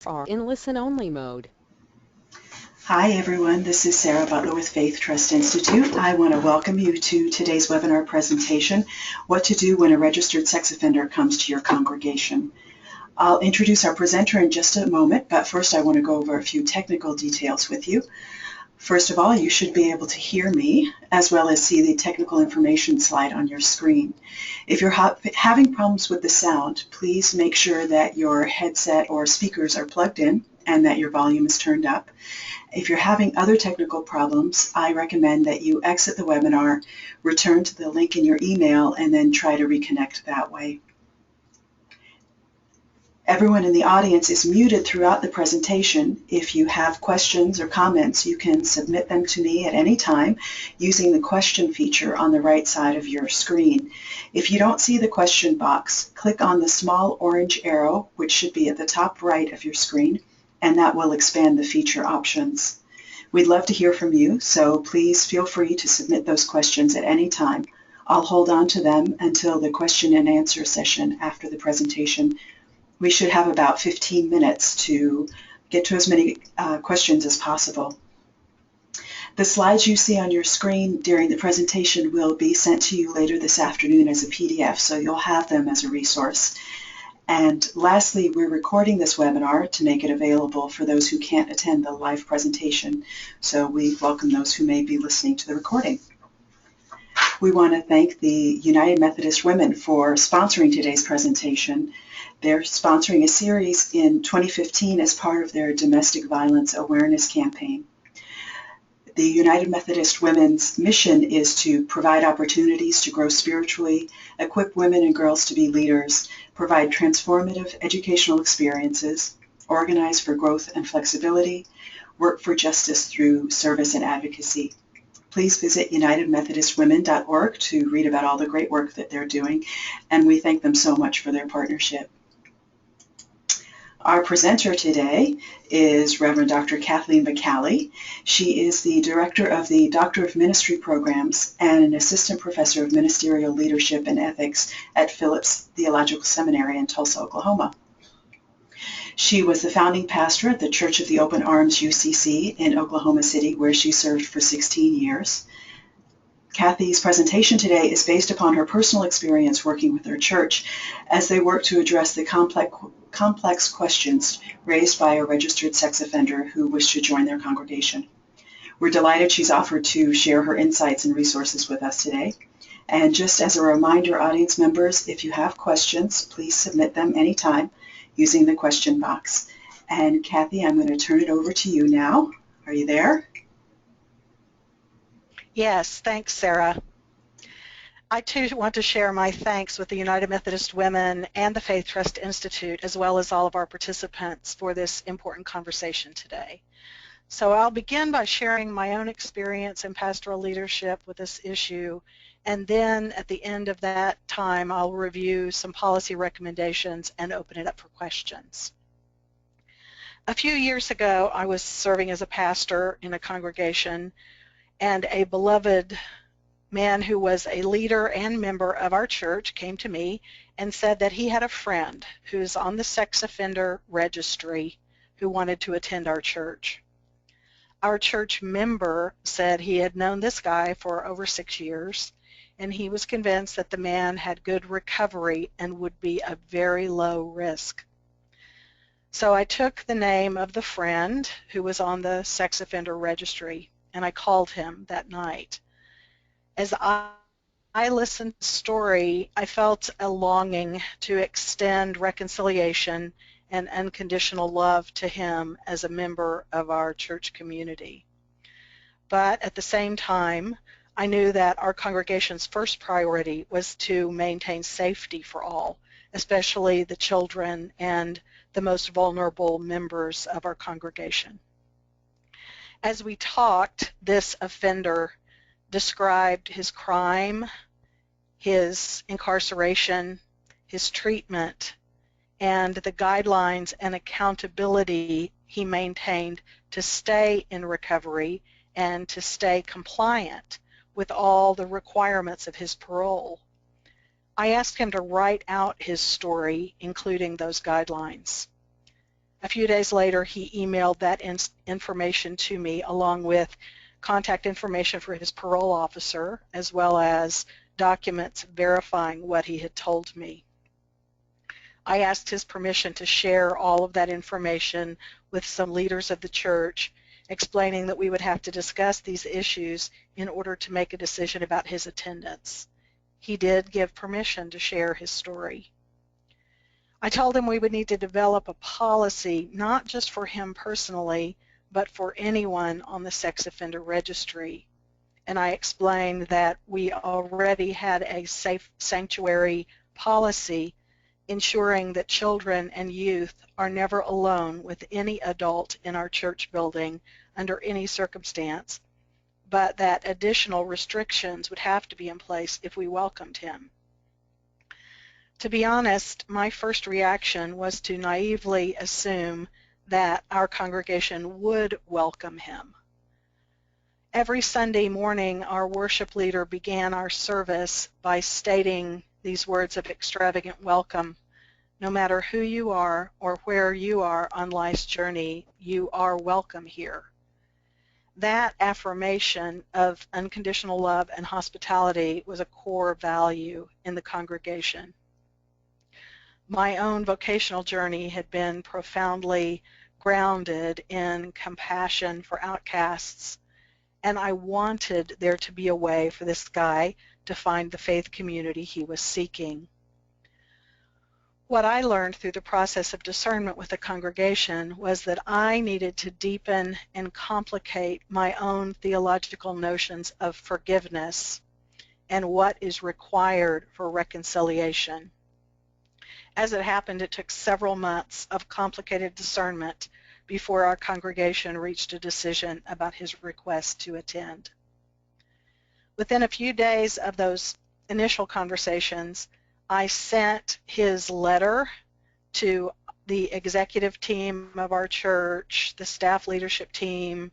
are in listen-only mode. Hi everyone, this is Sarah Butler with Faith Trust Institute. I want to welcome you to today's webinar presentation, What to Do When a Registered Sex Offender Comes to Your Congregation. I'll introduce our presenter in just a moment, but first I want to go over a few technical details with you. First of all, you should be able to hear me as well as see the technical information slide on your screen. If you're having problems with the sound, please make sure that your headset or speakers are plugged in and that your volume is turned up. If you're having other technical problems, I recommend that you exit the webinar, return to the link in your email, and then try to reconnect that way. Everyone in the audience is muted throughout the presentation. If you have questions or comments, you can submit them to me at any time using the question feature on the right side of your screen. If you don't see the question box, click on the small orange arrow, which should be at the top right of your screen, and that will expand the feature options. We'd love to hear from you, so please feel free to submit those questions at any time. I'll hold on to them until the question and answer session after the presentation. We should have about 15 minutes to get to as many questions as possible. The slides you see on your screen during the presentation will be sent to you later this afternoon as a PDF, so you'll have them as a resource. And lastly, we're recording this webinar to make it available for those who can't attend the live presentation, so we welcome those who may be listening to the recording. We want to thank the United Methodist Women for sponsoring today's presentation. They're sponsoring a series in 2015 as part of their domestic violence awareness campaign. The United Methodist Women's mission is to provide opportunities to grow spiritually, equip women and girls to be leaders, provide transformative educational experiences, organize for growth and flexibility, work for justice through service and advocacy. Please visit unitedmethodistwomen.org to read about all the great work that they're doing, and we thank them so much for their partnership. Our presenter today is Reverend Dr. Kathleen McCallie. She is the director of the Doctor of Ministry programs and an assistant professor of ministerial leadership and ethics at Phillips Theological Seminary in Tulsa, Oklahoma. She was the founding pastor at the Church of the Open Arms UCC in Oklahoma City, where she served for 16 years. Kathy's presentation today is based upon her personal experience working with her church as they work to address the complex questions raised by a registered sex offender who wished to join their congregation. We're delighted she's offered to share her insights and resources with us today. And just as a reminder, audience members, if you have questions, please submit them anytime using the question box. And Kathy, I'm going to turn it over to you now. Are you there? Yes, thanks, Sarah. I too want to share my thanks with the United Methodist Women and the Faith Trust Institute, as well as all of our participants for this important conversation today. So I'll begin by sharing my own experience in pastoral leadership with this issue, and then at the end of that time I'll review some policy recommendations and open it up for questions. A few years ago I was serving as a pastor in a congregation, and a beloved man who was a leader and member of our church came to me and said that he had a friend who's on the sex offender registry who wanted to attend our church. Our church member said he had known this guy for over 6 years, and he was convinced that the man had good recovery and would be a very low risk. So I took the name of the friend who was on the sex offender registry, and I called him that night. As I listened to the story, I felt a longing to extend reconciliation and unconditional love to him as a member of our church community. But at the same time, I knew that our congregation's first priority was to maintain safety for all, especially the children and the most vulnerable members of our congregation. As we talked, this offender described his crime, his incarceration, his treatment, and the guidelines and accountability he maintained to stay in recovery and to stay compliant with all the requirements of his parole. I asked him to write out his story, including those guidelines. A few days later, he emailed that information to me along with contact information for his parole officer, as well as documents verifying what he had told me. I asked his permission to share all of that information with some leaders of the church, explaining that we would have to discuss these issues in order to make a decision about his attendance. He did give permission to share his story. I told him we would need to develop a policy not just for him personally, but for anyone on the sex offender registry. And I explained that we already had a safe sanctuary policy ensuring that children and youth are never alone with any adult in our church building under any circumstance, but that additional restrictions would have to be in place if we welcomed him. To be honest, my first reaction was to naively assume that our congregation would welcome him. Every Sunday morning, our worship leader began our service by stating these words of extravagant welcome. No matter who you are or where you are on life's journey, you are welcome here. That affirmation of unconditional love and hospitality was a core value in the congregation. My own vocational journey had been profoundly grounded in compassion for outcasts, and I wanted there to be a way for this guy to find the faith community he was seeking. What I learned through the process of discernment with the congregation was that I needed to deepen and complicate my own theological notions of forgiveness and what is required for reconciliation. As it happened, it took several months of complicated discernment before our congregation reached a decision about his request to attend. Within a few days of those initial conversations, I sent his letter to the executive team of our church, the staff leadership team,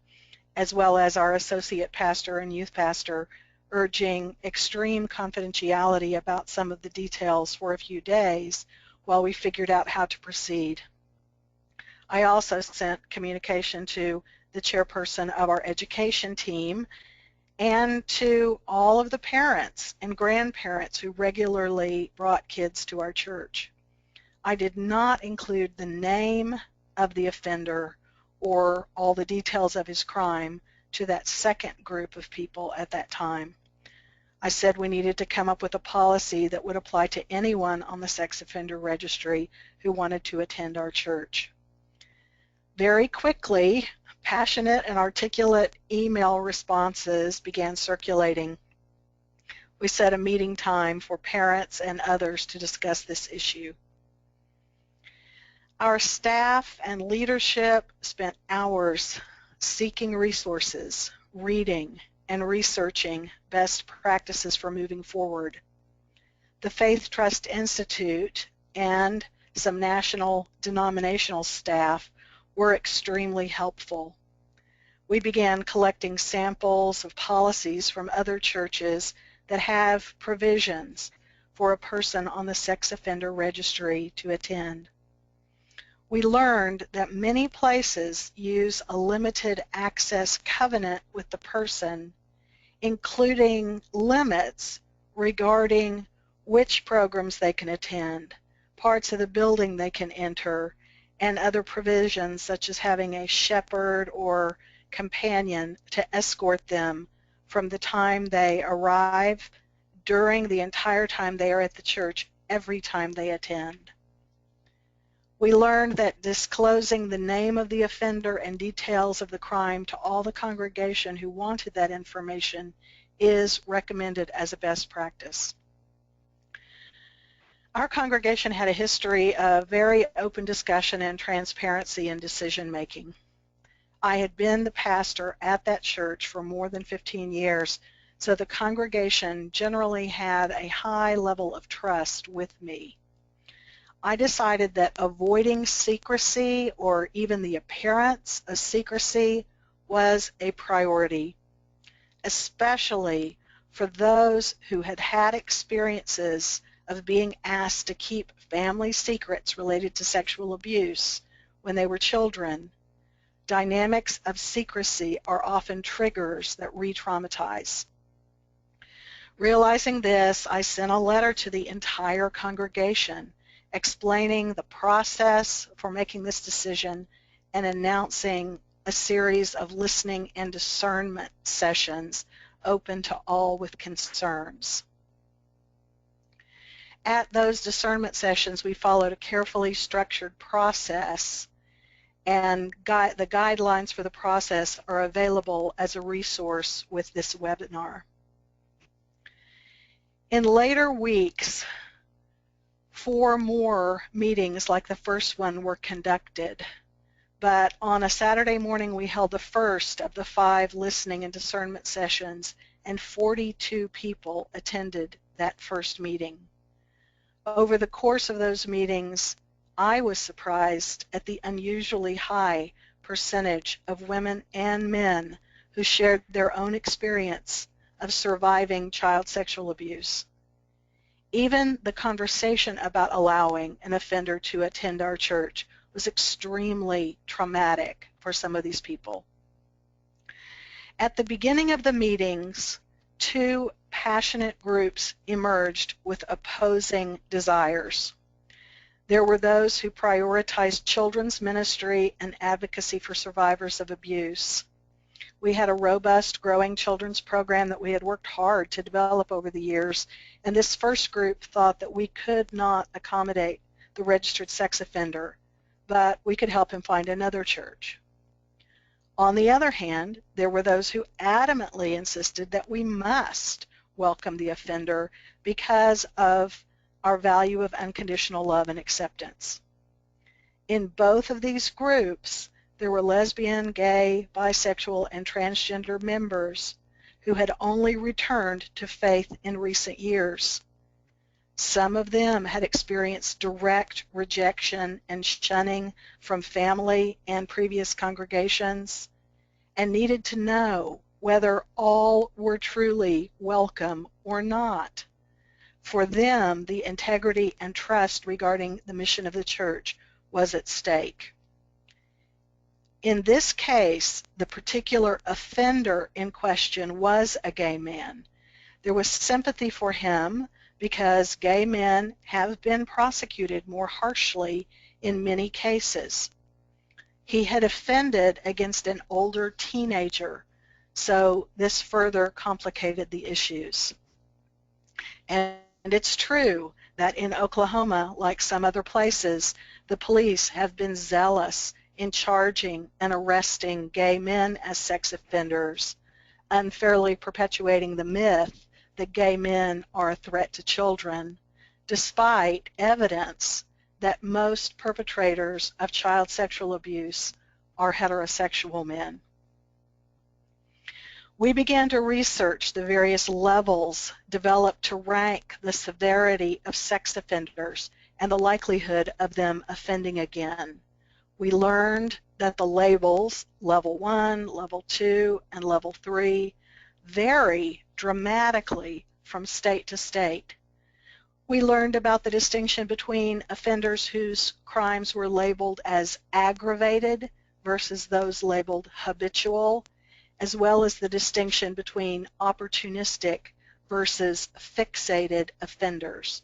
as well as our associate pastor and youth pastor, urging extreme confidentiality about some of the details for a few days while we figured out how to proceed. I also sent communication to the chairperson of our education team and to all of the parents and grandparents who regularly brought kids to our church. I did not include the name of the offender or all the details of his crime to that second group of people at that time. I said we needed to come up with a policy that would apply to anyone on the sex offender registry who wanted to attend our church. Very quickly, passionate and articulate email responses began circulating. We set a meeting time for parents and others to discuss this issue. Our staff and leadership spent hours seeking resources, reading, and researching best practices for moving forward. The Faith Trust Institute and some national denominational staff were extremely helpful. We began collecting samples of policies from other churches that have provisions for a person on the sex offender registry to attend. We learned that many places use a limited access covenant with the person, including limits regarding which programs they can attend, parts of the building they can enter, and other provisions such as having a shepherd or companion to escort them from the time they arrive, during the entire time they are at the church, every time they attend. We learned that disclosing the name of the offender and details of the crime to all the congregation who wanted that information is recommended as a best practice. Our congregation had a history of very open discussion and transparency in decision making. I had been the pastor at that church for more than 15 years, so the congregation generally had a high level of trust with me. I decided that avoiding secrecy or even the appearance of secrecy was a priority, especially for those who had had experiences of being asked to keep family secrets related to sexual abuse when they were children, dynamics of secrecy are often triggers that re-traumatize. Realizing this, I sent a letter to the entire congregation explaining the process for making this decision and announcing a series of listening and discernment sessions open to all with concerns. At those discernment sessions, we followed a carefully structured process, and the guidelines for the process are available as a resource with this webinar. In later weeks, 4 more meetings like the first one were conducted, but on a Saturday morning we held the first of the 5 listening and discernment sessions, and 42 people attended that first meeting. Over the course of those meetings, I was surprised at the unusually high percentage of women and men who shared their own experience of surviving child sexual abuse. Even the conversation about allowing an offender to attend our church was extremely traumatic for some of these people. At the beginning of the meetings, 2 passionate groups emerged with opposing desires. There were those who prioritized children's ministry and advocacy for survivors of abuse. We had a robust, growing children's program that we had worked hard to develop over the years, and this first group thought that we could not accommodate the registered sex offender, but we could help him find another church. On the other hand, there were those who adamantly insisted that we must welcome the offender because of our value of unconditional love and acceptance. In both of these groups, there were lesbian, gay, bisexual, and transgender members who had only returned to faith in recent years. Some of them had experienced direct rejection and shunning from family and previous congregations and needed to know whether all were truly welcome or not. For them, the integrity and trust regarding the mission of the church was at stake. In this case, the particular offender in question was a gay man. There was sympathy for him because gay men have been prosecuted more harshly in many cases. He had offended against an older teenager, so this further complicated the issues. And it's true that in Oklahoma, like some other places, the police have been zealous in charging and arresting gay men as sex offenders, unfairly perpetuating the myth that gay men are a threat to children, despite evidence that most perpetrators of child sexual abuse are heterosexual men. We began to research the various levels developed to rank the severity of sex offenders and the likelihood of them offending again. We learned that the labels, level 1, level 2, and level 3, vary dramatically from state to state. We learned about the distinction between offenders whose crimes were labeled as aggravated versus those labeled habitual, as well as the distinction between opportunistic versus fixated offenders.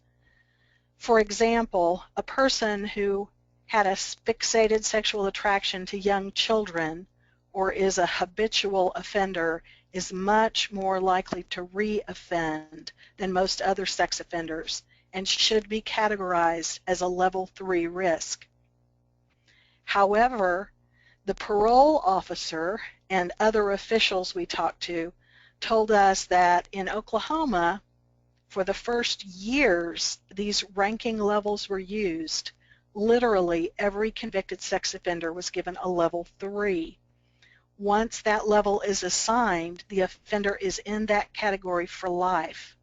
For example, a person who had a fixated sexual attraction to young children or is a habitual offender is much more likely to re-offend than most other sex offenders and should be categorized as a level 3 risk. However, the parole officer and other officials we talked to told us that in Oklahoma, for the first years these ranking levels were used, literally every convicted sex offender was given a level 3. Once that level is assigned, the offender is in that category for life.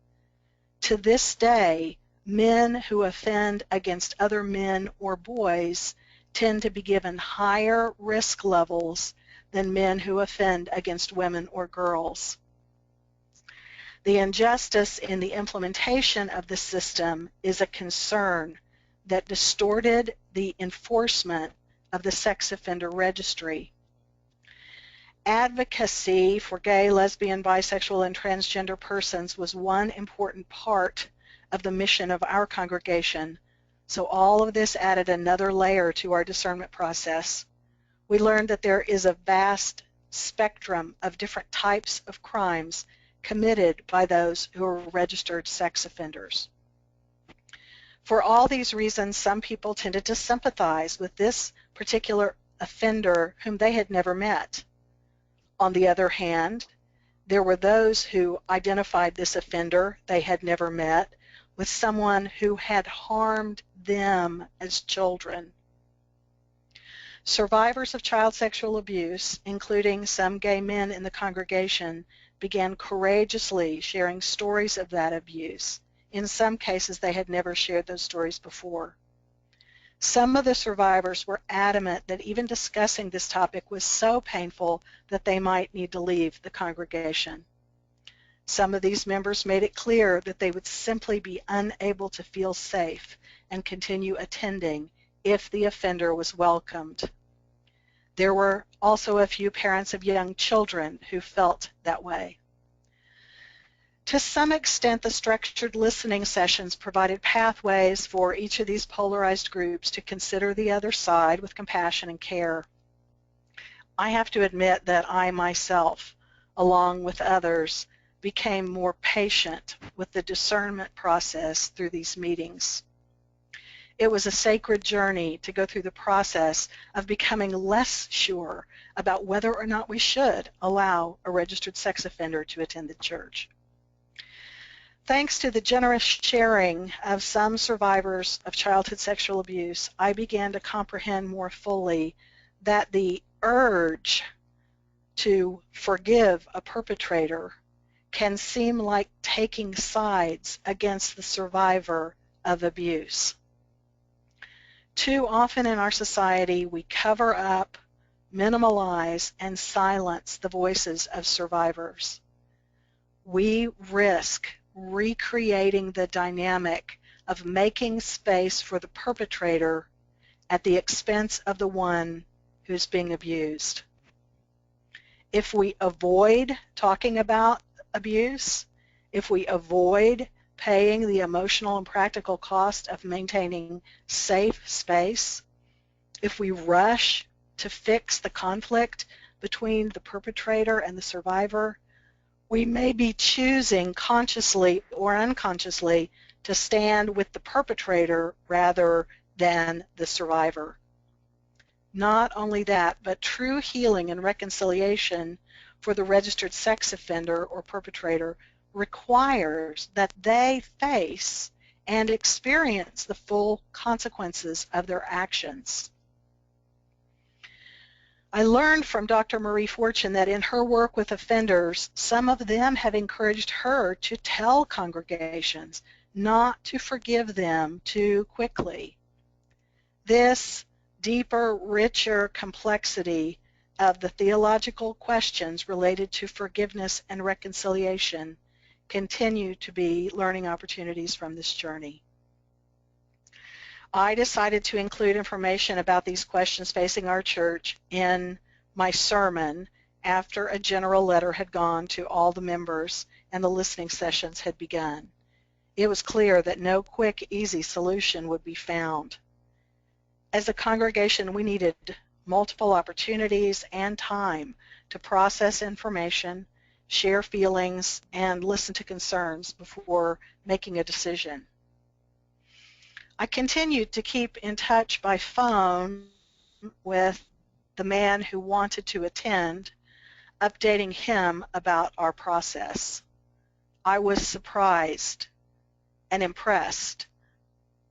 To this day, men who offend against other men or boys tend to be given higher risk levels than men who offend against women or girls. The injustice in the implementation of the system is a concern that distorted the enforcement of the Sex Offender Registry. Advocacy for gay, lesbian, bisexual, and transgender persons was one important part of the mission of our congregation, so all of this added another layer to our discernment process. We learned that there is a vast spectrum of different types of crimes committed by those who are registered sex offenders. For all these reasons, some people tended to sympathize with this particular offender whom they had never met. On the other hand, there were those who identified this offender they had never met with someone who had harmed them as children. Survivors of child sexual abuse, including some gay men in the congregation, began courageously sharing stories of that abuse. In some cases, they had never shared those stories before. Some of the survivors were adamant that even discussing this topic was so painful that they might need to leave the congregation. Some of these members made it clear that they would simply be unable to feel safe and continue attending if the offender was welcomed. There were also a few parents of young children who felt that way. To some extent, the structured listening sessions provided pathways for each of these polarized groups to consider the other side with compassion and care. I have to admit that I myself, along with others, became more patient with the discernment process through these meetings. It was a sacred journey to go through the process of becoming less sure about whether or not we should allow a registered sex offender to attend the church. Thanks to the generous sharing of some survivors of childhood sexual abuse, I began to comprehend more fully that the urge to forgive a perpetrator can seem like taking sides against the survivor of abuse. Too often in our society, we cover up, minimalize, and silence the voices of survivors. We risk recreating the dynamic of making space for the perpetrator at the expense of the one who's being abused. If we avoid talking about abuse, if we avoid paying the emotional and practical cost of maintaining safe space, if we rush to fix the conflict between the perpetrator and the survivor, we may be choosing consciously or unconsciously to stand with the perpetrator rather than the survivor. Not only that, but true healing and reconciliation for the registered sex offender or perpetrator requires that they face and experience the full consequences of their actions. I learned from Dr. Marie Fortune that in her work with offenders, some of them have encouraged her to tell congregations not to forgive them too quickly. This deeper, richer complexity of the theological questions related to forgiveness and reconciliation continue to be learning opportunities from this journey. I decided to include information about these questions facing our church in my sermon after a general letter had gone to all the members and the listening sessions had begun. It was clear that no quick, easy solution would be found. As a congregation, we needed multiple opportunities and time to process information, share feelings, and listen to concerns before making a decision. I continued to keep in touch by phone with the man who wanted to attend, updating him about our process. I was surprised and impressed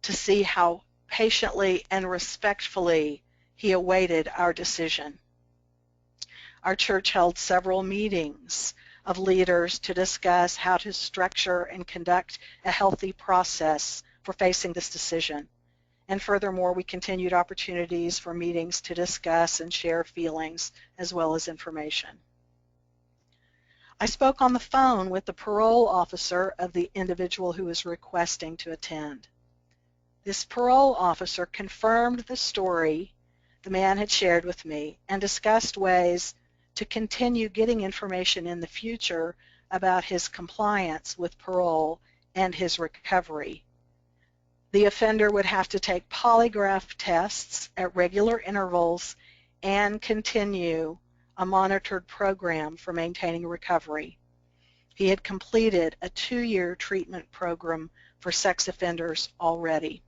to see how patiently and respectfully he awaited our decision. Our church held several meetings of leaders to discuss how to structure and conduct a healthy process for facing this decision. And furthermore, we continued opportunities for meetings to discuss and share feelings as well as information. I spoke on the phone with the parole officer of the individual who was requesting to attend. This parole officer confirmed the story the man had shared with me and discussed ways to continue getting information in the future about his compliance with parole and his recovery. The offender would have to take polygraph tests at regular intervals and continue a monitored program for maintaining recovery. He had completed a 2-year treatment program for sex offenders already.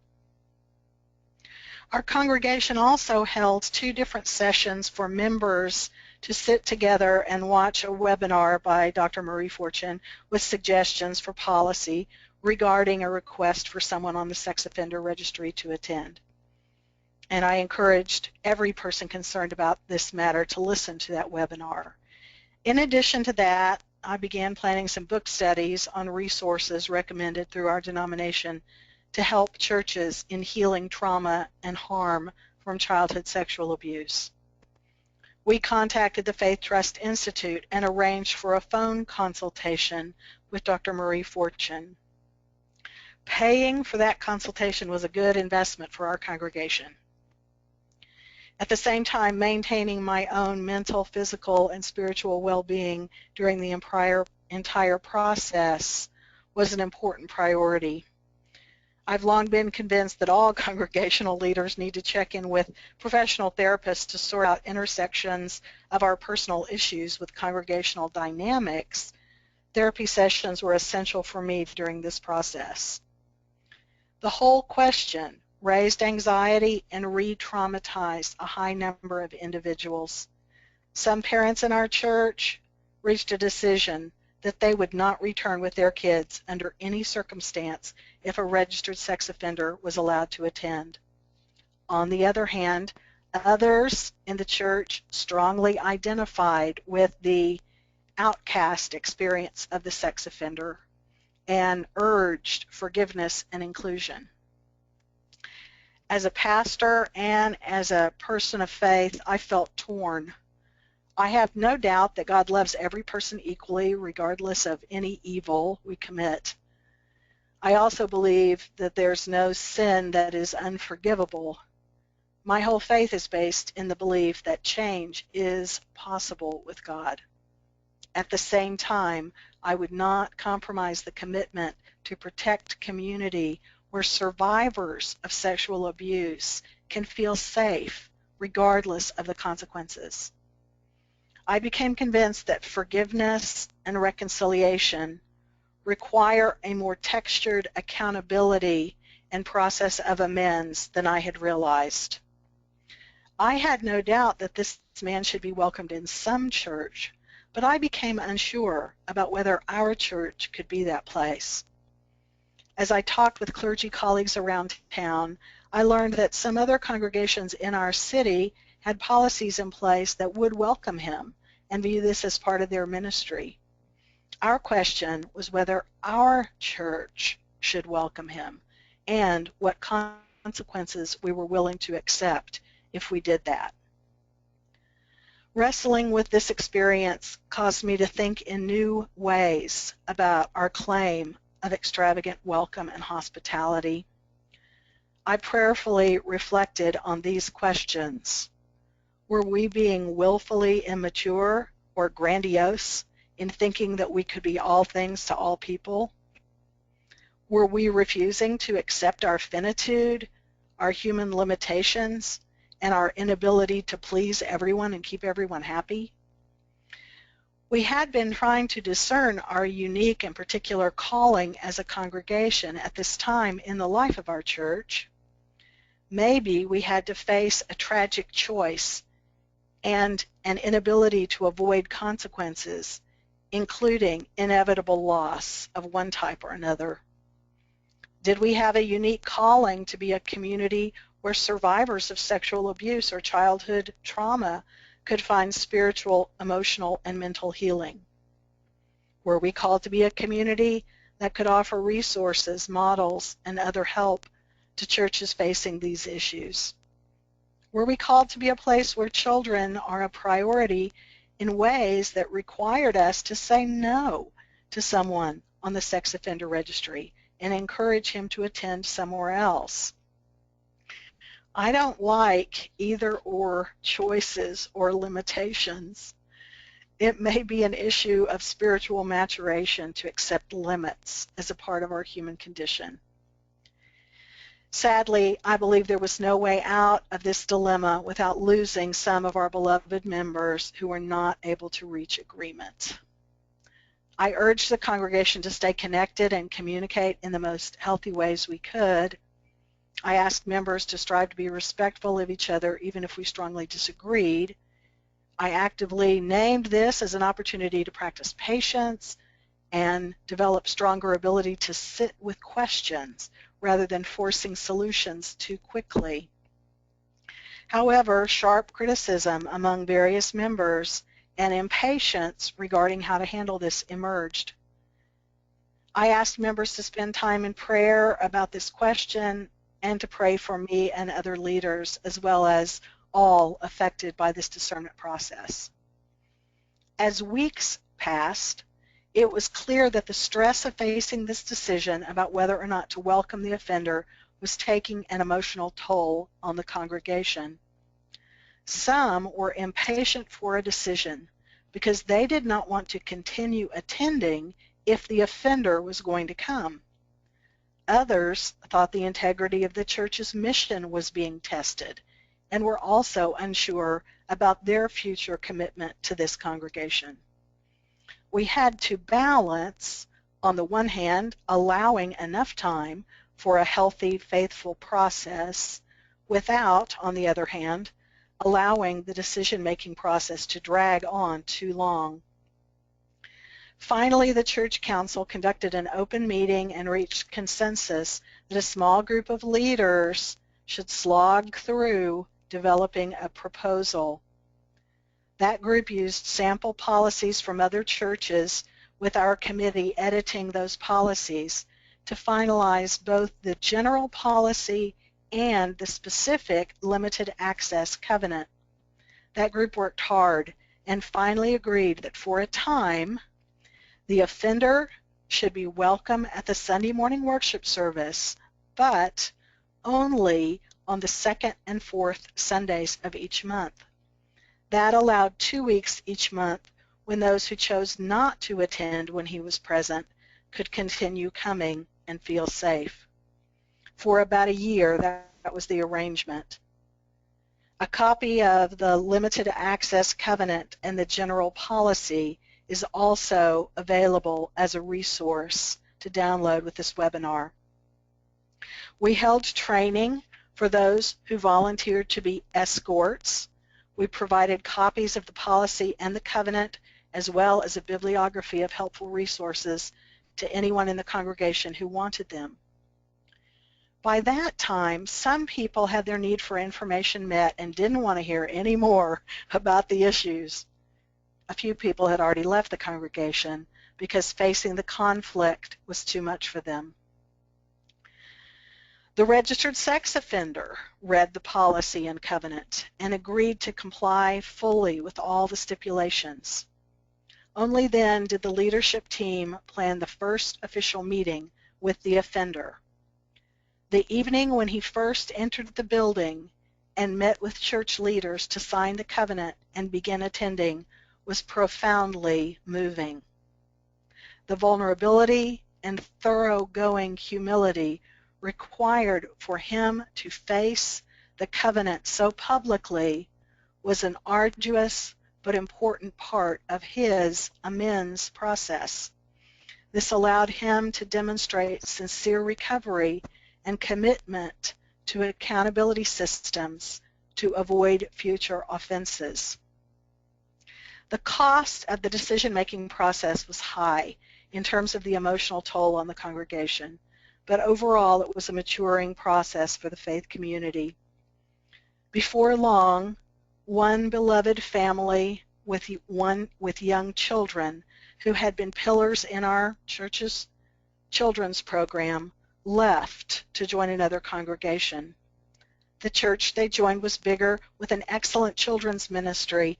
Our congregation also held 2 different sessions for members to sit together and watch a webinar by Dr. Marie Fortune with suggestions for policy regarding a request for someone on the Sex Offender Registry to attend. And I encouraged every person concerned about this matter to listen to that webinar. In addition to that, I began planning some book studies on resources recommended through our denomination to help churches in healing trauma and harm from childhood sexual abuse. We contacted the Faith Trust Institute and arranged for a phone consultation with Dr. Marie Fortune. Paying for that consultation was a good investment for our congregation. At the same time, maintaining my own mental, physical, and spiritual well-being during the entire process was an important priority. I've long been convinced that all congregational leaders need to check in with professional therapists to sort out intersections of our personal issues with congregational dynamics. Therapy sessions were essential for me during this process. The whole question raised anxiety and re-traumatized a high number of individuals. Some parents in our church reached a decision that they would not return with their kids under any circumstance if a registered sex offender was allowed to attend. On the other hand, others in the church strongly identified with the outcast experience of the sex offender and urged forgiveness and inclusion. As a pastor and as a person of faith, I felt torn. I have no doubt that God loves every person equally, regardless of any evil we commit. I also believe that there's no sin that is unforgivable. My whole faith is based in the belief that change is possible with God. At the same time, I would not compromise the commitment to protect community where survivors of sexual abuse can feel safe regardless of the consequences. I became convinced that forgiveness and reconciliation require a more textured accountability and process of amends than I had realized. I had no doubt that this man should be welcomed in some church, but I became unsure about whether our church could be that place. As I talked with clergy colleagues around town, I learned that some other congregations in our city had policies in place that would welcome him and view this as part of their ministry. Our question was whether our church should welcome him and what consequences we were willing to accept if we did that. Wrestling with this experience caused me to think in new ways about our claim of extravagant welcome and hospitality. I prayerfully reflected on these questions. Were we being willfully immature or grandiose in thinking that we could be all things to all people? Were we refusing to accept our finitude, our human limitations, and our inability to please everyone and keep everyone happy? We had been trying to discern our unique and particular calling as a congregation at this time in the life of our church. Maybe we had to face a tragic choice and an inability to avoid consequences, including inevitable loss of one type or another. Did we have a unique calling to be a community where survivors of sexual abuse or childhood trauma could find spiritual, emotional, and mental healing? Were we called to be a community that could offer resources, models, and other help to churches facing these issues? Were we called to be a place where children are a priority in ways that required us to say no to someone on the sex offender registry and encourage him to attend somewhere else? I don't like either or choices or limitations. It may be an issue of spiritual maturation to accept limits as a part of our human condition. Sadly, I believe there was no way out of this dilemma without losing some of our beloved members who were not able to reach agreement. I urged the congregation to stay connected and communicate in the most healthy ways we could. I asked members to strive to be respectful of each other even if we strongly disagreed. I actively named this as an opportunity to practice patience and develop stronger ability to sit with questions rather than forcing solutions too quickly. However, sharp criticism among various members and impatience regarding how to handle this emerged. I asked members to spend time in prayer about this question and to pray for me and other leaders, as well as all affected by this discernment process. As weeks passed, it was clear that the stress of facing this decision about whether or not to welcome the offender was taking an emotional toll on the congregation. Some were impatient for a decision because they did not want to continue attending if the offender was going to come. Others thought the integrity of the church's mission was being tested and were also unsure about their future commitment to this congregation. We had to balance, on the one hand, allowing enough time for a healthy, faithful process without, on the other hand, allowing the decision-making process to drag on too long. Finally, the Church Council conducted an open meeting and reached consensus that a small group of leaders should slog through developing a proposal. That group used sample policies from other churches, with our committee editing those policies to finalize both the general policy and the specific limited access covenant. That group worked hard and finally agreed that for a time, the offender should be welcome at the Sunday morning worship service, but only on the second and fourth Sundays of each month. That allowed 2 weeks each month when those who chose not to attend when he was present could continue coming and feel safe. For about a year, that was the arrangement. A copy of the Limited Access Covenant and the General Policy is also available as a resource to download with this webinar. We held training for those who volunteered to be escorts. We provided copies of the policy and the covenant, as well as a bibliography of helpful resources to anyone in the congregation who wanted them. By that time, some people had their need for information met and didn't want to hear any more about the issues. A few people had already left the congregation because facing the conflict was too much for them. The registered sex offender read the policy and covenant and agreed to comply fully with all the stipulations. Only then did the leadership team plan the first official meeting with the offender. The evening when he first entered the building and met with church leaders to sign the covenant and begin attending was profoundly moving. The vulnerability and thoroughgoing humility required for him to face the covenant so publicly was an arduous but important part of his amends process. This allowed him to demonstrate sincere recovery and commitment to accountability systems to avoid future offenses. The cost of the decision-making process was high in terms of the emotional toll on the congregation, but overall it was a maturing process for the faith community. Before long, one beloved family with young children who had been pillars in our church's children's program left to join another congregation. The church they joined was bigger, with an excellent children's ministry.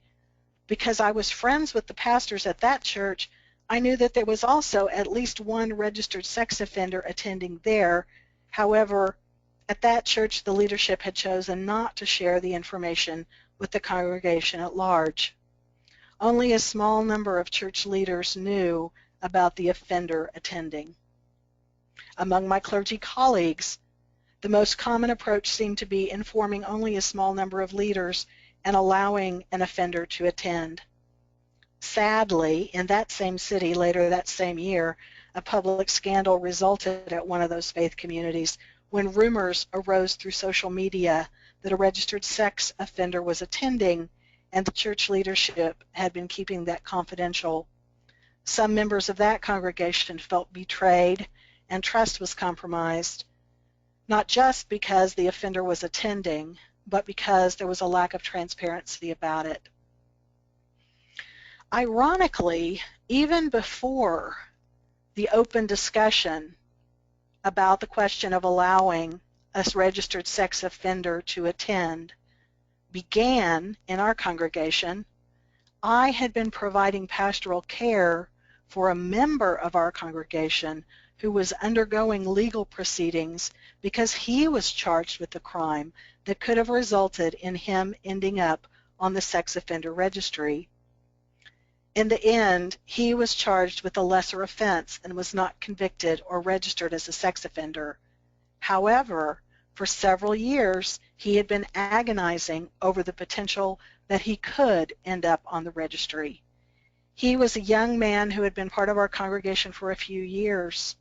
Because I was friends with the pastors at that church, I knew that there was also at least one registered sex offender attending there. However, At that church, the leadership had chosen not to share the information with the congregation at large. Only a small number of church leaders knew about the offender attending. Among my clergy colleagues, the most common approach seemed to be informing only a small number of leaders and allowing an offender to attend. Sadly, in that same city later that same year, a public scandal resulted at one of those faith communities when rumors arose through social media that a registered sex offender was attending, and the church leadership had been keeping that confidential. Some members of that congregation felt betrayed and trust was compromised, not just because the offender was attending, but because there was a lack of transparency about it. Ironically, even before the open discussion about the question of allowing a registered sex offender to attend began in our congregation, I had been providing pastoral care for a member of our congregation who was undergoing legal proceedings because he was charged with a crime that could have resulted in him ending up on the sex offender registry. In the end, he was charged with a lesser offense and was not convicted or registered as a sex offender. However, for several years, he had been agonizing over the potential that he could end up on the registry. He was a young man who had been part of our congregation for a few years.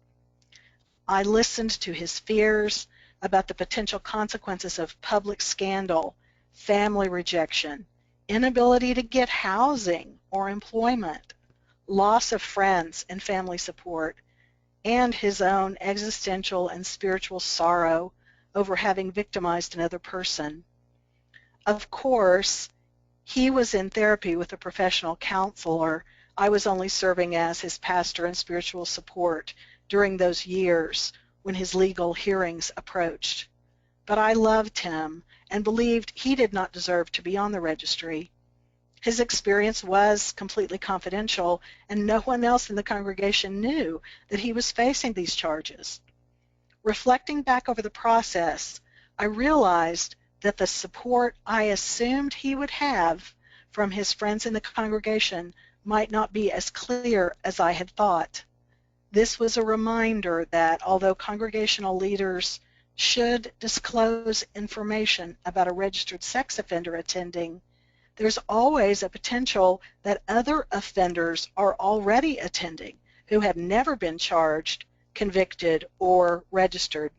I listened to his fears about the potential consequences of public scandal, family rejection, inability to get housing or employment, loss of friends and family support, and his own existential and spiritual sorrow over having victimized another person. Of course, he was in therapy with a professional counselor. I was only serving as his pastor and spiritual support during those years when his legal hearings approached. But I loved him and believed he did not deserve to be on the registry. His experience was completely confidential, and no one else in the congregation knew that he was facing these charges. Reflecting back over the process, I realized that the support I assumed he would have from his friends in the congregation might not be as clear as I had thought. This was a reminder that although congregational leaders should disclose information about a registered sex offender attending, there's always a potential that other offenders are already attending who have never been charged, convicted, or registered.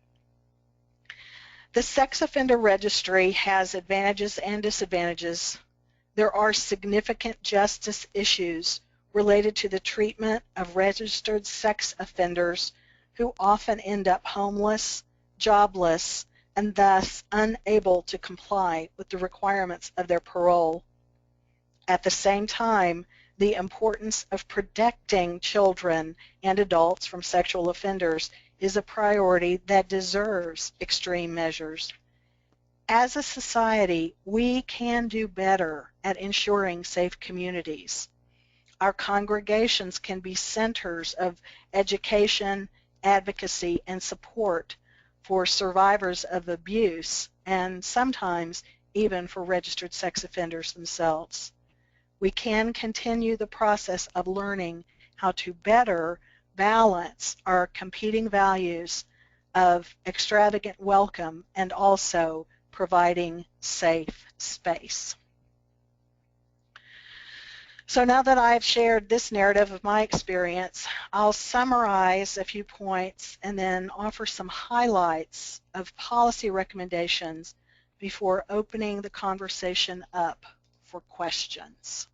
The sex offender registry has advantages and disadvantages. There are significant justice issues related to the treatment of registered sex offenders who often end up homeless, jobless, and thus unable to comply with the requirements of their parole. At the same time, the importance of protecting children and adults from sexual offenders is a priority that deserves extreme measures. As a society, we can do better at ensuring safe communities. Our congregations can be centers of education, advocacy, and support for survivors of abuse, and sometimes even for registered sex offenders themselves. We can continue the process of learning how to better balance our competing values of extravagant welcome and also providing safe space. So now that I've shared this narrative of my experience, I'll summarize a few points and then offer some highlights of policy recommendations before opening the conversation up for questions.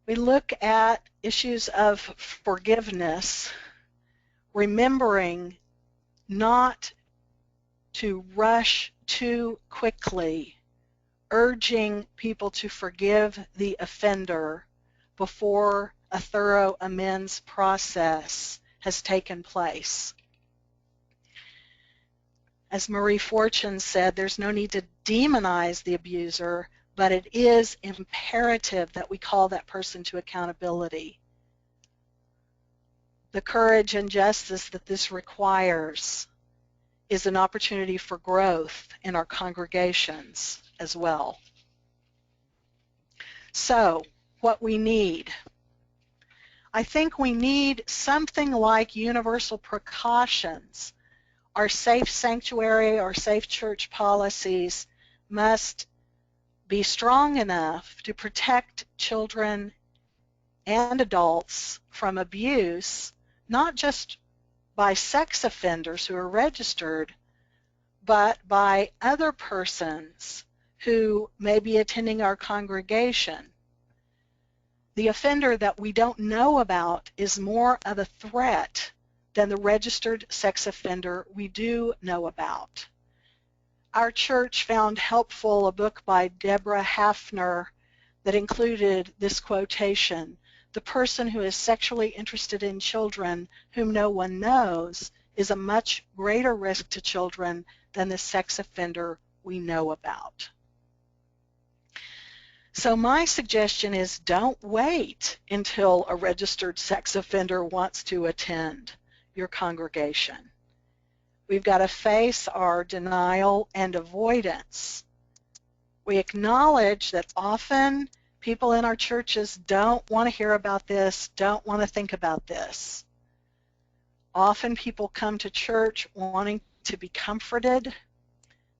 We look at issues of forgiveness, remembering not to rush too quickly, urging people to forgive the offender before a thorough amends process has taken place. As Marie Fortune said, there's no need to demonize the abuser, but it is imperative that we call that person to accountability. the courage and justice that this requires is an opportunity for growth in our congregations as well. So, what we need. I think we need something like universal precautions. Our safe sanctuary, our safe church policies must be strong enough to protect children and adults from abuse, not just by sex offenders who are registered, but by other persons who may be attending our congregation. The offender that we don't know about is more of a threat than the registered sex offender we do know about. Our church found helpful a book by Deborah Hafner that included this quotation: "The person who is sexually interested in children whom no one knows is a much greater risk to children than the sex offender we know about." So my suggestion is don't wait until a registered sex offender wants to attend your congregation. We've got to face our denial and avoidance. We acknowledge that often people in our churches don't want to hear about this, don't want to think about this. Often people come to church wanting to be comforted,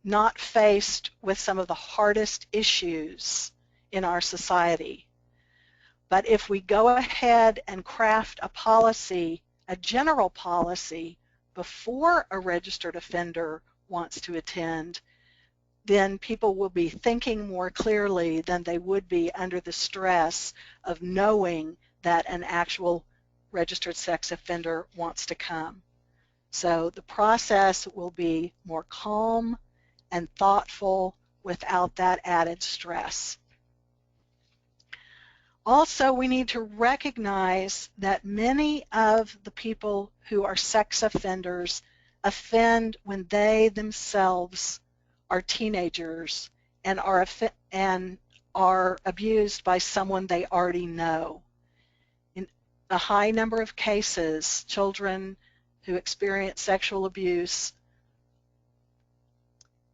not faced with some of the hardest issues in our society. But if we go ahead and craft a policy, a general policy, before a registered offender wants to attend, then people will be thinking more clearly than they would be under the stress of knowing that an actual registered sex offender wants to come. So the process will be more calm and thoughtful without that added stress. Also, we need to recognize that many of the people who are sex offenders offend when they themselves are teenagers and are abused by someone they already know. In a high number of cases, children who experience sexual abuse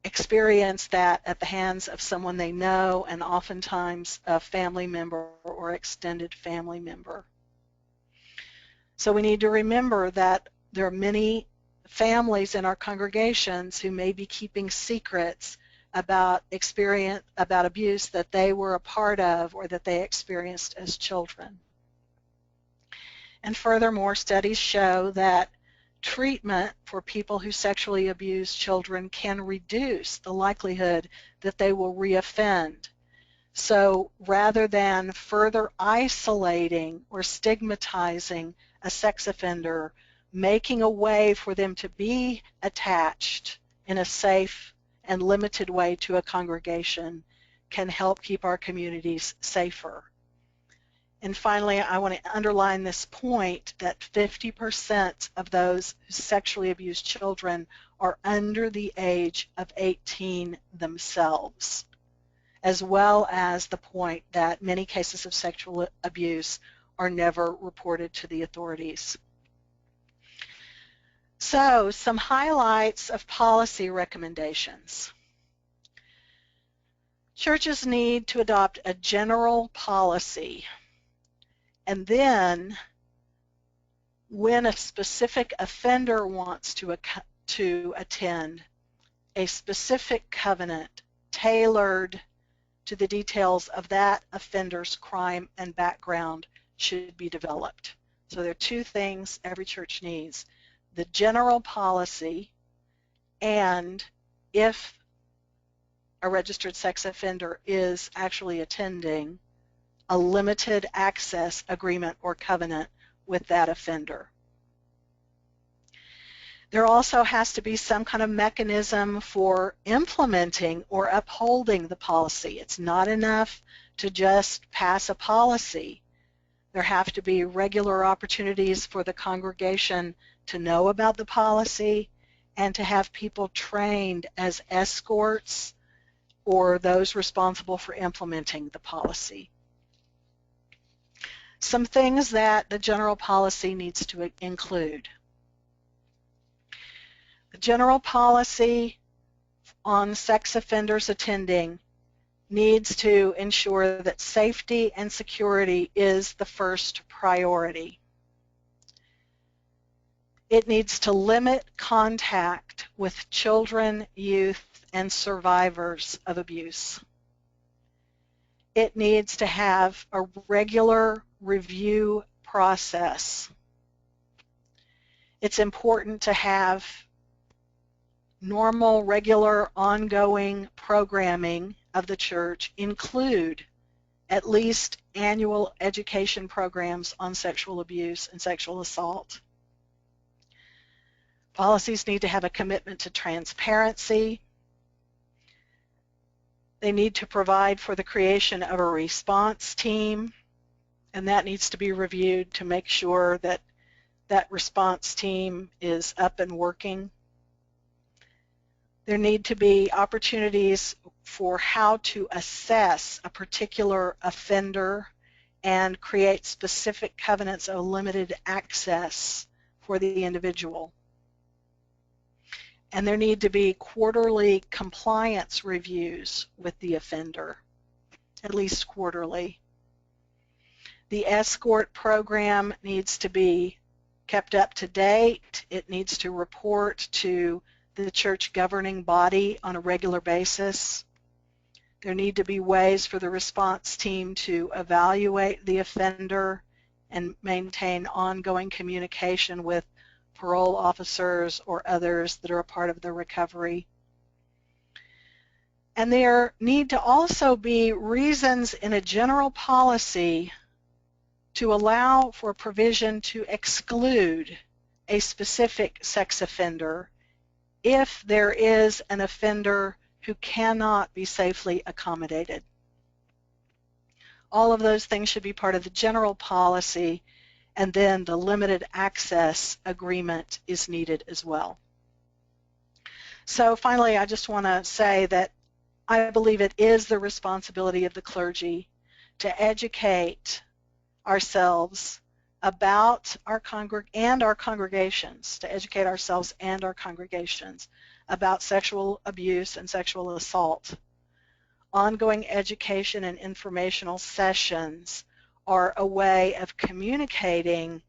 experience that at the hands of someone they know, and oftentimes a family member or extended family member. So we need to remember that there are many families in our congregations who may be keeping secrets about abuse that they were a part of or that they experienced as children. And furthermore, studies show that treatment for people who sexually abuse children can reduce the likelihood that they will reoffend. So rather than further isolating or stigmatizing a sex offender, making a way for them to be attached in a safe and limited way to a congregation can help keep our communities safer. And finally, I want to underline this point that 50% of those who sexually abuse children are under the age of 18 themselves, as well as the point that many cases of sexual abuse are never reported to the authorities. So, some highlights of policy recommendations. Churches need to adopt a general policy. And then, when a specific offender wants to attend, a specific covenant tailored to the details of that offender's crime and background should be developed. So there are two things every church needs: the general policy, and if a registered sex offender is actually attending, a limited access agreement or covenant with that offender. There also has to be some kind of mechanism for implementing or upholding the policy. It's not enough to just pass a policy. There have to be regular opportunities for the congregation to know about the policy and to have people trained as escorts or those responsible for implementing the policy. Some things that the general policy needs to include. The general policy on sex offenders attending needs to ensure that safety and security is the first priority. It needs to limit contact with children, youth, and survivors of abuse. It needs to have a regular review process. It's important to have normal, regular, ongoing programming of the church include at least annual education programs on sexual abuse and sexual assault. Policies need to have a commitment to transparency. They need to provide for the creation of a response team, and that needs to be reviewed to make sure that that response team is up and working. There need to be opportunities for how to assess a particular offender and create specific covenants of limited access for the individual. And there need to be quarterly compliance reviews with the offender, at least quarterly. The escort program needs to be kept up to date. It needs to report to the church governing body on a regular basis. There need to be ways for the response team to evaluate the offender and maintain ongoing communication with parole officers or others that are a part of the recovery. And there need to also be reasons in a general policy to allow for provision to exclude a specific sex offender if there is an offender who cannot be safely accommodated. All of those things should be part of the general policy, and then the limited access agreement is needed as well. So finally, I just want to say that I believe it is the responsibility of the clergy to educate ourselves about our congregations, to educate ourselves and our congregations about sexual abuse and sexual assault. Ongoing education and informational sessions are a way of communicating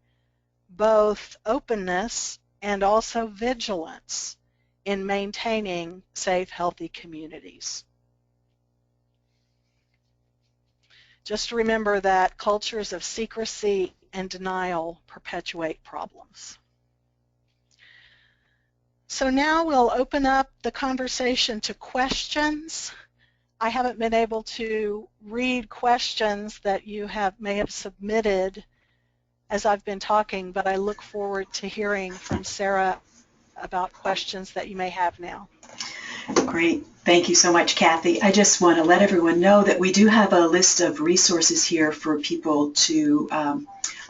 both openness and also vigilance in maintaining safe, healthy communities. Just remember that cultures of secrecy and denial perpetuate problems. So now we'll open up the conversation to questions. I haven't been able to read questions that you may have submitted as I've been talking, but I look forward to hearing from Sarah about questions that you may have now. Great. Thank you so much, Kathy. I just want to let everyone know that we do have a list of resources here for people to,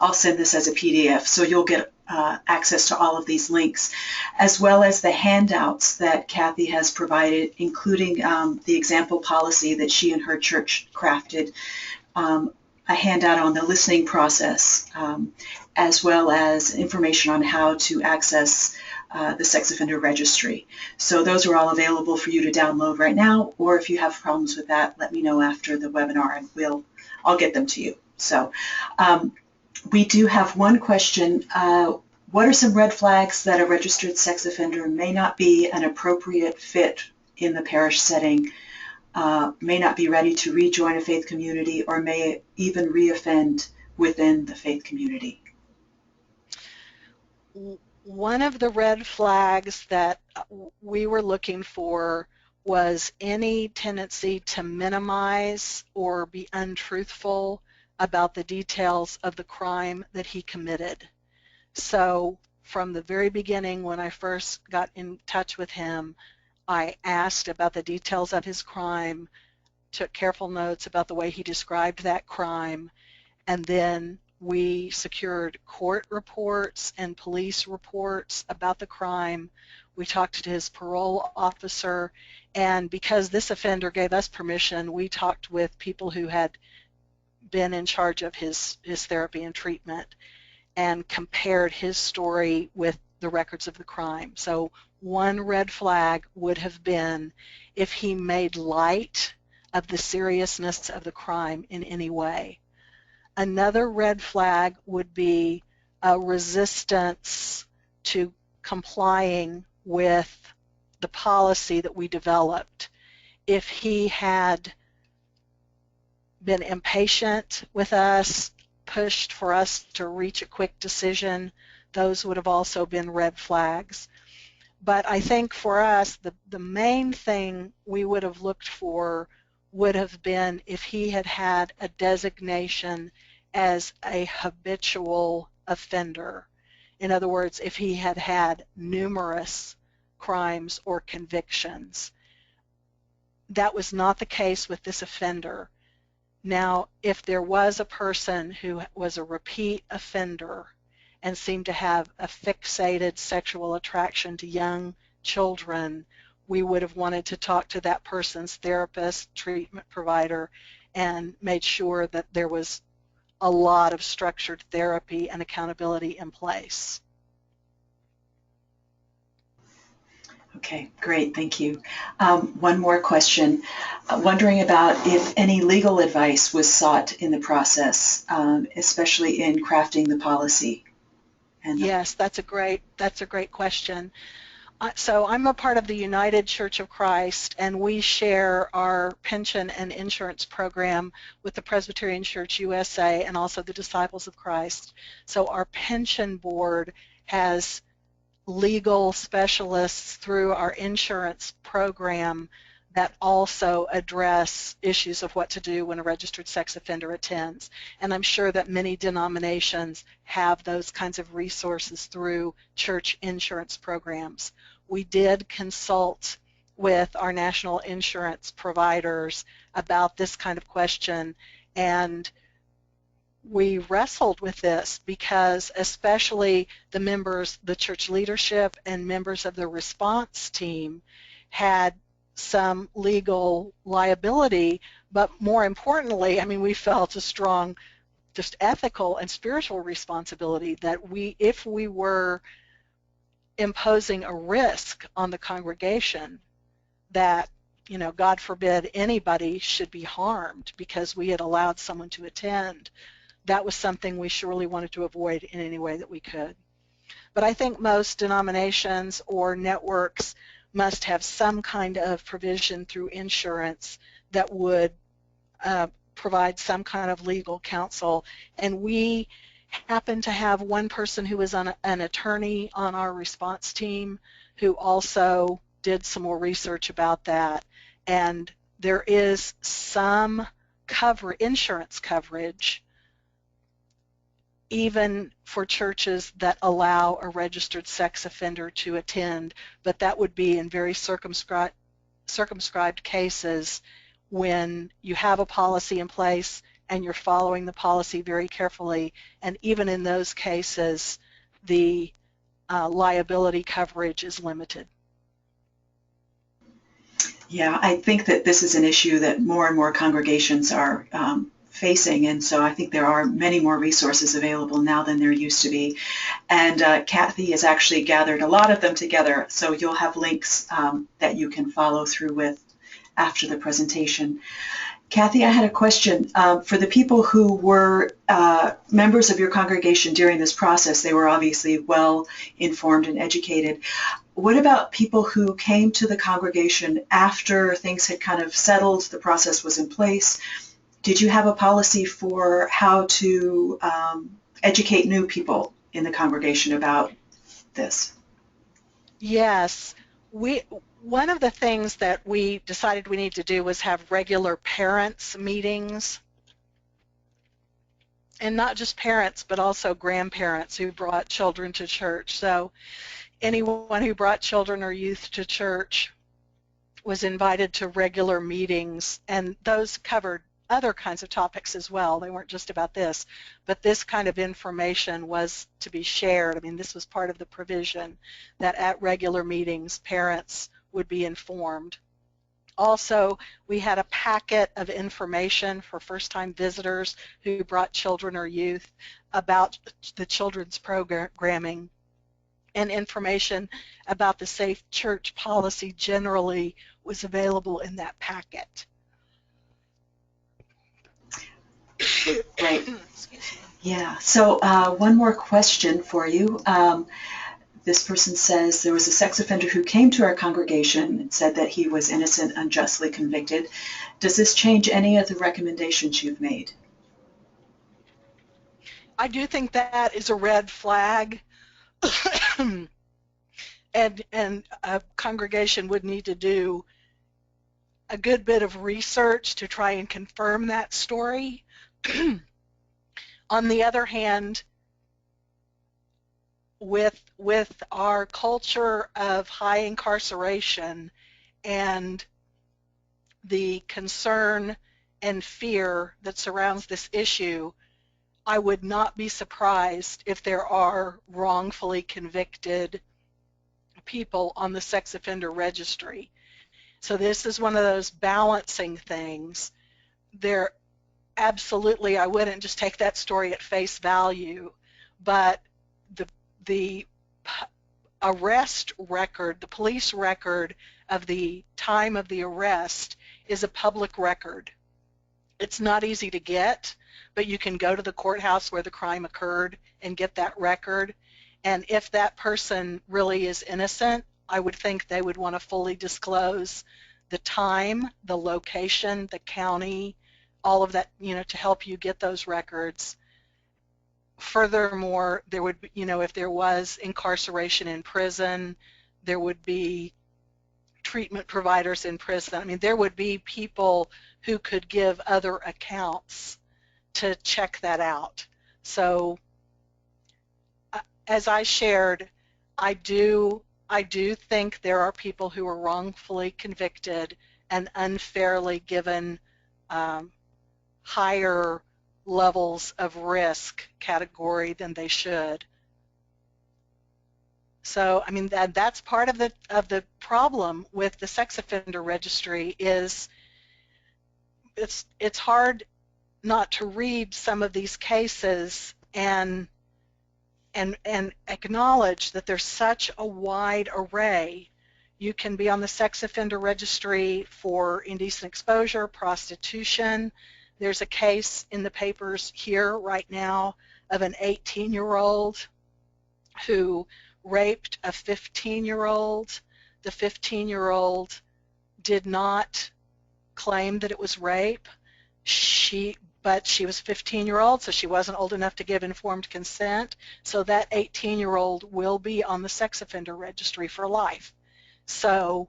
I'll send this as a PDF, so you'll get access to all of these links, as well as the handouts that Kathy has provided, including the example policy that she and her church crafted, a handout on the listening process, as well as information on how to access the Sex Offender Registry. So those are all available for you to download right now, or if you have problems with that, let me know after the webinar and I'll get them to you. So we do have one question. What are some red flags that a registered sex offender may not be an appropriate fit in the parish setting, may not be ready to rejoin a faith community, or may even reoffend within the faith community? One of the red flags that we were looking for was any tendency to minimize or be untruthful about the details of the crime that he committed. So from the very beginning, when I first got in touch with him, I asked about the details of his crime, took careful notes about the way he described that crime, and then we secured court reports and police reports about the crime. We talked to his parole officer, and because this offender gave us permission, we talked with people who had been in charge of his therapy and treatment and compared his story with the records of the crime. So one red flag would have been if he made light of the seriousness of the crime in any way. Another red flag would be a resistance to complying with the policy that we developed. If he had been impatient with us, pushed for us to reach a quick decision, those would have also been red flags. But I think for us, the main thing we would have looked for would have been if he had had a designation as a habitual offender. In other words, if he had had numerous crimes or convictions. That was not the case with this offender. Now, if there was a person who was a repeat offender and seemed to have a fixated sexual attraction to young children, we would have wanted to talk to that person's therapist, treatment provider, and made sure that there was a lot of structured therapy and accountability in place. Okay, great, thank you. One more question. Wondering about if any legal advice was sought in the process, especially in crafting the policy. Yes, that's a great question. So I'm a part of the United Church of Christ, and we share our pension and insurance program with the Presbyterian Church USA and also the Disciples of Christ. So our pension board has legal specialists through our insurance program that also address issues of what to do when a registered sex offender attends. And I'm sure that many denominations have those kinds of resources through church insurance programs. We did consult with our national insurance providers about this kind of question, and we wrestled with this because especially the members, the church leadership and members of the response team had some legal liability, but more importantly, I mean, we felt a strong just ethical and spiritual responsibility that if we were imposing a risk on the congregation that, you know, God forbid anybody should be harmed because we had allowed someone to attend, that was something we surely wanted to avoid in any way that we could. But I think most denominations or networks must have some kind of provision through insurance that would provide some kind of legal counsel. And we happen to have one person who is an attorney on our response team who also did some more research about that. And there is some insurance coverage even for churches that allow a registered sex offender to attend, but that would be in very circumscribed cases when you have a policy in place and you're following the policy very carefully, and even in those cases the liability coverage is limited. Yeah, I think that this is an issue that more and more congregations are facing, and so I think there are many more resources available now than there used to be. And Kathy has actually gathered a lot of them together, so you'll have links that you can follow through with after the presentation. Kathy, I had a question. For the people who were members of your congregation during this process, they were obviously well informed and educated. What about people who came to the congregation after things had kind of settled, the process was in place? Did you have a policy for how to educate new people in the congregation about this? Yes. One of the things that we decided we need to do was have regular parents meetings, and not just parents but also grandparents who brought children to church. So anyone who brought children or youth to church was invited to regular meetings, and those covered other kinds of topics as well. They weren't just about this, but this kind of information was to be shared. I mean, this was part of the provision that at regular meetings parents would be informed. Also, we had a packet of information for first-time visitors who brought children or youth about the children's programming, and information about the Safe Church policy generally was available in that packet. Great. Yeah, so one more question for you. This person says, there was a sex offender who came to our congregation and said that he was innocent, unjustly convicted. Does this change any of the recommendations you've made? I do think that is a red flag. and a congregation would need to do a good bit of research to try and confirm that story. On the other hand, with our culture of high incarceration and the concern and fear that surrounds this issue, I would not be surprised if there are wrongfully convicted people on the sex offender registry. So this is one of those balancing things. There, absolutely, I wouldn't just take that story at face value, but the arrest record, the police record of the time of the arrest is a public record. It's not easy to get, but you can go to the courthouse where the crime occurred and get that record. And if that person really is innocent, I would think they would want to fully disclose the time, the location, the county, all of that, to help you get those records. Furthermore, there would be, if there was incarceration in prison, there would be treatment providers in prison. I mean, there would be people who could give other accounts to check that out. So as I shared, I do think there are people who are wrongfully convicted and unfairly given higher levels of risk category than they should. So, I mean, that's part of the problem with the sex offender registry is it's hard not to read some of these cases and acknowledge that there's such a wide array. You can be on the sex offender registry for indecent exposure, prostitution. There's a case in the papers here right now of an 18-year-old who raped a 15-year-old. The 15-year-old did not claim that it was rape. But she was 15-year-old, so she wasn't old enough to give informed consent. So that 18-year-old will be on the sex offender registry for life. So,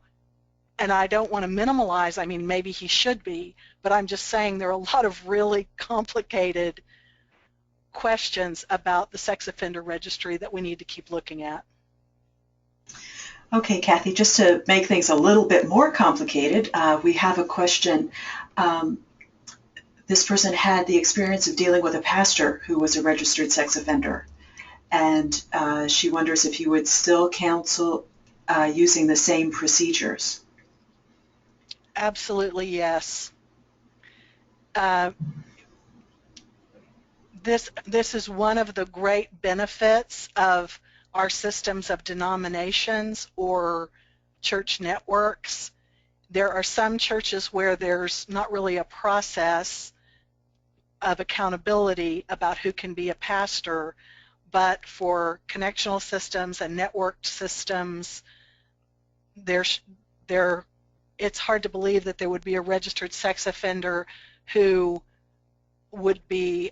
and I don't want to minimalize, I mean, maybe he should be, but I'm just saying there are a lot of really complicated questions about the sex offender registry that we need to keep looking at. Okay, Kathy, just to make things a little bit more complicated, we have a question. This person had the experience of dealing with a pastor who was a registered sex offender, and she wonders if you would still counsel using the same procedures. Absolutely, yes. This is one of the great benefits of our systems of denominations or church networks. There are some churches where there's not really a process of accountability about who can be a pastor, but for connectional systems and networked systems, it's hard to believe that there would be a registered sex offender who would be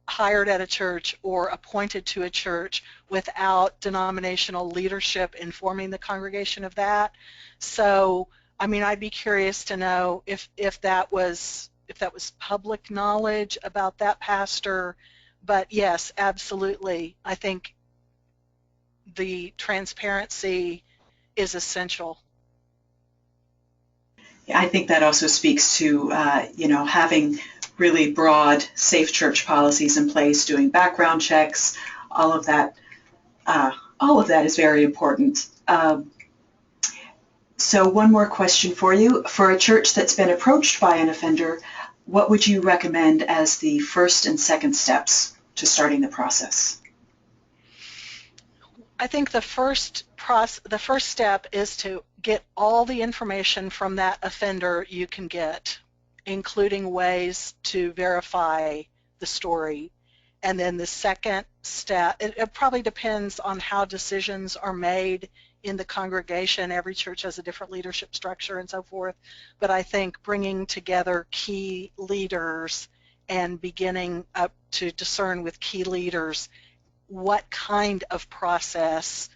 hired at a church or appointed to a church without denominational leadership informing the congregation of that. So, I mean, I'd be curious to know if that was public knowledge about that pastor. But yes, absolutely. I think the transparency is essential. I think that also speaks to, having really broad safe church policies in place, doing background checks, all of that is very important. So one more question for you. For a church that's been approached by an offender, what would you recommend as the first and second steps to starting the process? I think the first step is to get all the information from that offender you can get, including ways to verify the story. And then the second step, it probably depends on how decisions are made in the congregation. Every church has a different leadership structure and so forth. But I think bringing together key leaders and beginning up to discern with key leaders what kind of process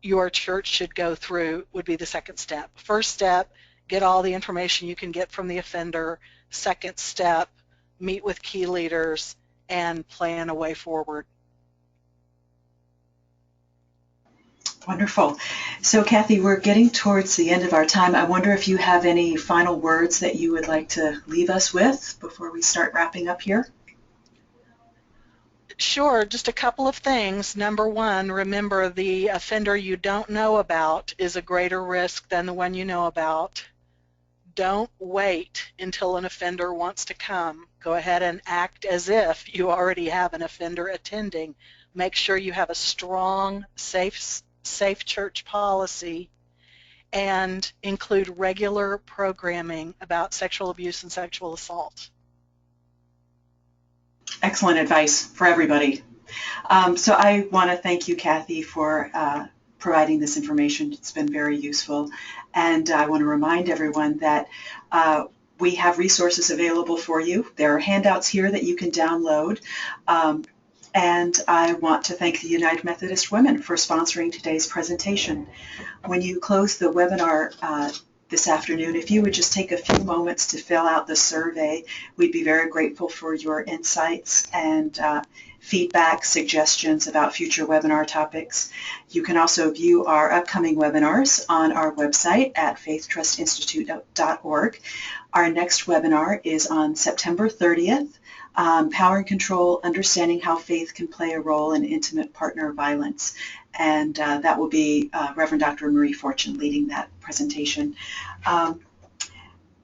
your church should go through would be the second step. First step, get all the information you can get from the offender. Second step, meet with key leaders and plan a way forward. Wonderful. So Kathy, we're getting towards the end of our time. I wonder if you have any final words that you would like to leave us with before we start wrapping up here? Sure, just a couple of things. Number one, remember the offender you don't know about is a greater risk than the one you know about. Don't wait until an offender wants to come. Go ahead and act as if you already have an offender attending. Make sure you have a strong, safe church policy, and include regular programming about sexual abuse and sexual assault. Excellent advice for everybody. So I want to thank you, Kathy, for providing this information. It's been very useful. And I want to remind everyone that we have resources available for you. There are handouts here that you can download. And I want to thank the United Methodist Women for sponsoring today's presentation. When you close the webinar this afternoon, if you would just take a few moments to fill out the survey, we'd be very grateful for your insights and feedback, suggestions about future webinar topics. You can also view our upcoming webinars on our website at faithtrustinstitute.org. Our next webinar is on September 30th, Power and Control, Understanding How Faith Can Play a Role in Intimate Partner Violence. And that will be Reverend Dr. Marie Fortune leading that presentation.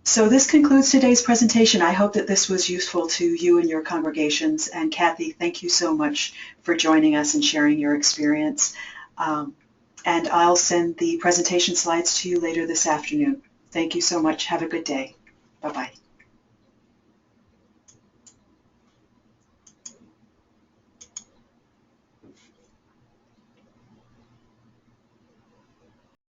So this concludes today's presentation. I hope that this was useful to you and your congregations. And Kathy, thank you so much for joining us and sharing your experience. And I'll send the presentation slides to you later this afternoon. Thank you so much. Have a good day. Bye-bye.